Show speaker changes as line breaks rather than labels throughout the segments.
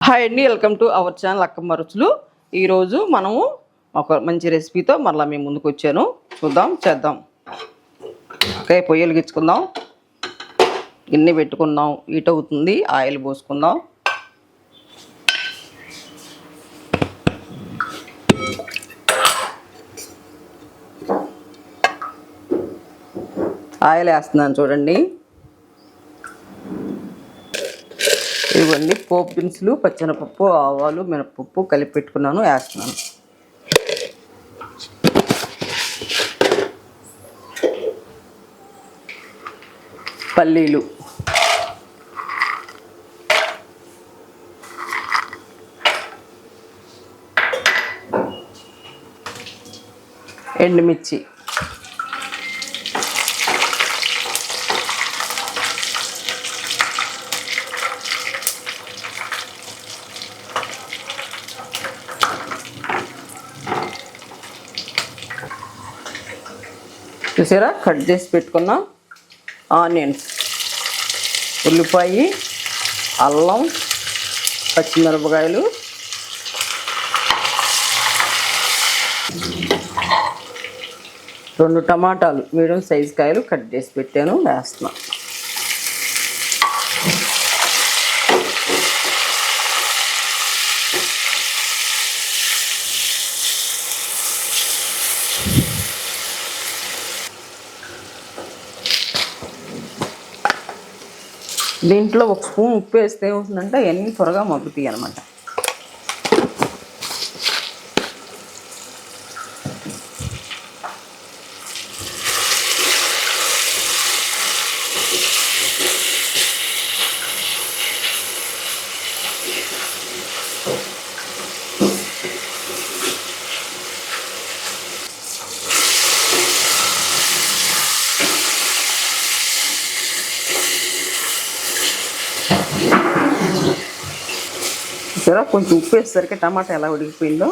Hi అండి, welcome to our channel Akkamma రుచులు. ఈరోజు మనము ఒక మంచి రెసిపీతో మరలా మేము ముందుకు వచ్చాను. చూద్దాం, చేద్దాం. ఓకే, పొయ్యలు గిచ్చుకుందాం. గిన్నె పెట్టుకుందాం. హీట్ అవుతుంది. ఆయిల్ పోసుకుందాం. ఆయిల్ వేస్తున్నాను చూడండి. ఇవన్నీ పోపు దినుసులు, పచ్చెనపప్పు, ఆవాలు, మినపప్పు కలిపి పెట్టుకున్నాను, వేస్తున్నాను. పల్లీలు, ఎండుమిర్చి, చూసారా కట్ చేసి పెట్టుకున్న ఆనియన్స్, ఉల్లిపాయ, అల్లం, పచ్చిమిరపకాయలు, రెండు టమాటాలు మీడియం సైజు కాయలు కట్ చేసి పెట్టాను, వేస్తున్నా. దీంట్లో ఒక స్పూన్ ఉప్పు వేస్తే ఏమవుతుందంటే అవన్నీ త్వరగా మగ్గుతాయి అన్నమాట. సరే, కొంచెం ఉప్పు వేసేసరికి టమాటా ఎలా ఉడికిపోయిందో.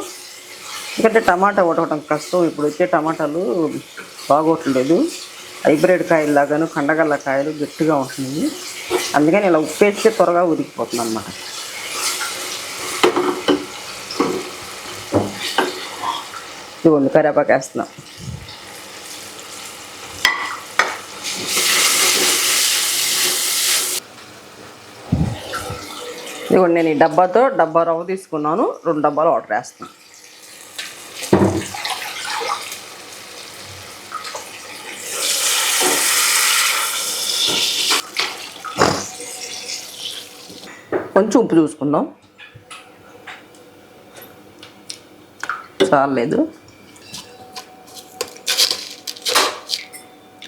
ఎందుకంటే టమాటా ఉడకటం కష్టం. ఇప్పుడు వచ్చే టమాటాలు బాగోట్లేదు. హైబ్రిడ్ కాయలు లాగాను కండగల్ల కాయలు గట్టిగా ఉంటుంది. అందుకని ఇలా ఉప్పు వేస్తే త్వరగా ఉడికిపోతుంది అన్నమాట. ఇదిగోండి కరివేపాకు వేస్తున్నాం. ఇదిగోండి నేను ఈ డబ్బా రవ్వ తీసుకున్నాను. 2 డబ్బాలు వాటర్ వేస్తాను. కొంచెం ఉప్పు చూసుకుందాం. చాలేదు.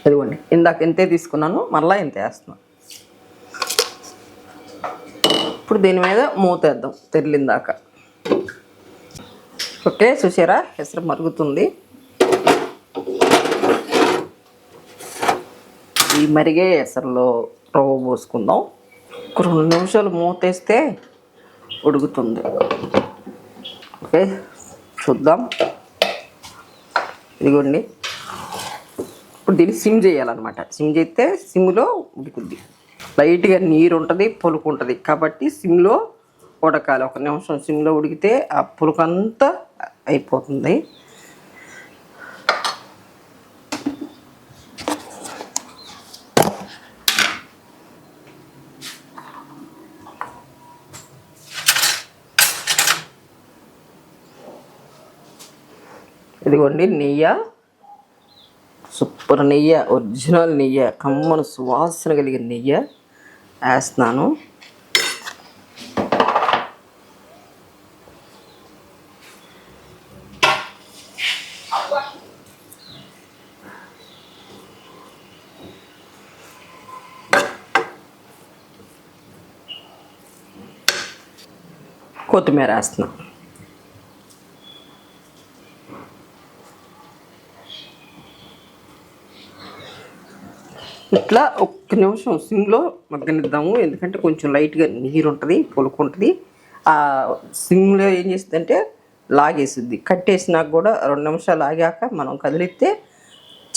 ఇదిగోండి ఇందాక ఎంతే తీసుకున్నాను, మరలా ఎంత వేస్తున్నాను. ఇప్పుడు దీని మీద మూతేద్దాం తెరిలిందాక. ఓకే, చూసారా ఎసరు మరుగుతుంది. ఈ మరిగే ఎసరులో రవ్వ పోసుకుందాం. ఒక 2 నిమిషాలు మూతేస్తే ఉడుకుతుంది. ఓకే, చూద్దాం. ఇదిగోండి, ఇప్పుడు దీన్ని సిమ్ చేయాలన్నమాట. సిమ్ చేస్తే సిమ్లో ఉడుకుద్ది. లైట్గా నీరు ఉంటుంది, పులుకు ఉంటుంది. కాబట్టి సిమ్లో ఉడకాలి. 1 నిమిషం సిమ్లో ఉడికితే ఆ పులుకంతా అయిపోతుంది. ఇదిగోండి నెయ్యి, సూపర్ నెయ్యి, ఒరిజినల్ నెయ్యి, కమ్మను సువాసన కలిగిన నెయ్యి వేస్తున్నాను. కొత్తిమీర వేస్తున్నాను. ఇట్లా 1 నిమిషం సిమ్లో మగ్గనిద్దాము. ఎందుకంటే కొంచెం లైట్గా నీరు ఉంటుంది, పులుకు ఉంటుంది. ఆ సిమ్లో ఏం చేస్తుందంటే లాగేసిద్ది. కట్టేసినాక కూడా 2 నిమిషాలు ఆగాక మనం కదిలిస్తే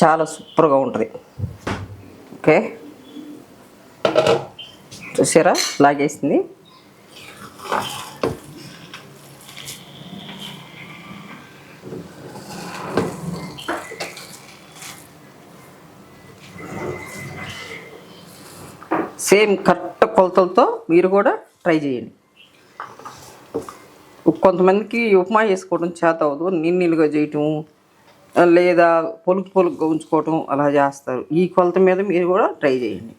చాలా సూపర్గా ఉంటుంది. ఓకే, చూసారా లాగేసింది. సేమ్ కరెక్ట్ కొలతలతో మీరు కూడా ట్రై చేయండి. కొంతమందికి ఉప్మా చేసుకోవడం చేత అవ్వదు, నీళ్ళుగా చేయటం లేదా పొలుకుగా ఉంచుకోవటం అలా చేస్తారు. ఈ కొలత మీద మీరు కూడా ట్రై చేయండి.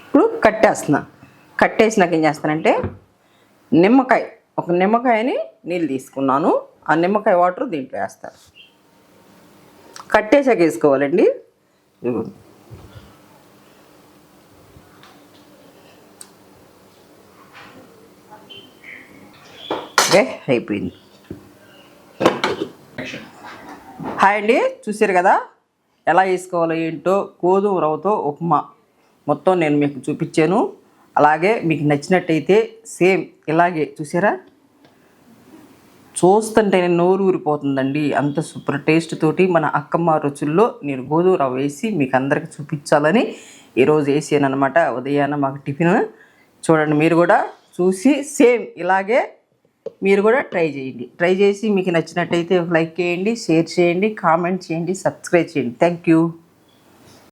ఇప్పుడు కట్టేసినాక ఏం చేస్తానంటే ఒక నిమ్మకాయని నీళ్ళు తీసుకున్నాను, ఆ నిమ్మకాయ వాటర్ దీంట్లో వేస్తాను. కట్టేసాక వేసుకోవాలండి. ఓకే, అయిపోయింది. హాయ్ అండి, చూసారు కదా ఎలా వేసుకోవాలో ఏంటో. గోధుమ రవ్వతో ఉప్మా మొత్తం నేను మీకు చూపించాను. అలాగే మీకు నచ్చినట్టయితే సేమ్ ఇలాగే చూసారా, చూస్తుంటే నోరు ఊరిపోతుందండి. అంత సూపర్ టేస్ట్ తోటి మన అక్కమ్మ రుచుల్లో నేను గోధుమ రవ్వ వేసి మీకు అందరికి చూపించాలని ఈరోజు వేసాను అనమాట. ఉదయాన్న మాకు టిఫిన్. చూడండి, మీరు కూడా చూసి సేమ్ ఇలాగే మీరు కూడా ట్రై చేయండి. ట్రై చేసి మీకు నచ్చినట్టయితే లైక్ చేయండి, షేర్ చేయండి, కామెంట్ చేయండి, సబ్స్క్రైబ్ చేయండి. Thank you.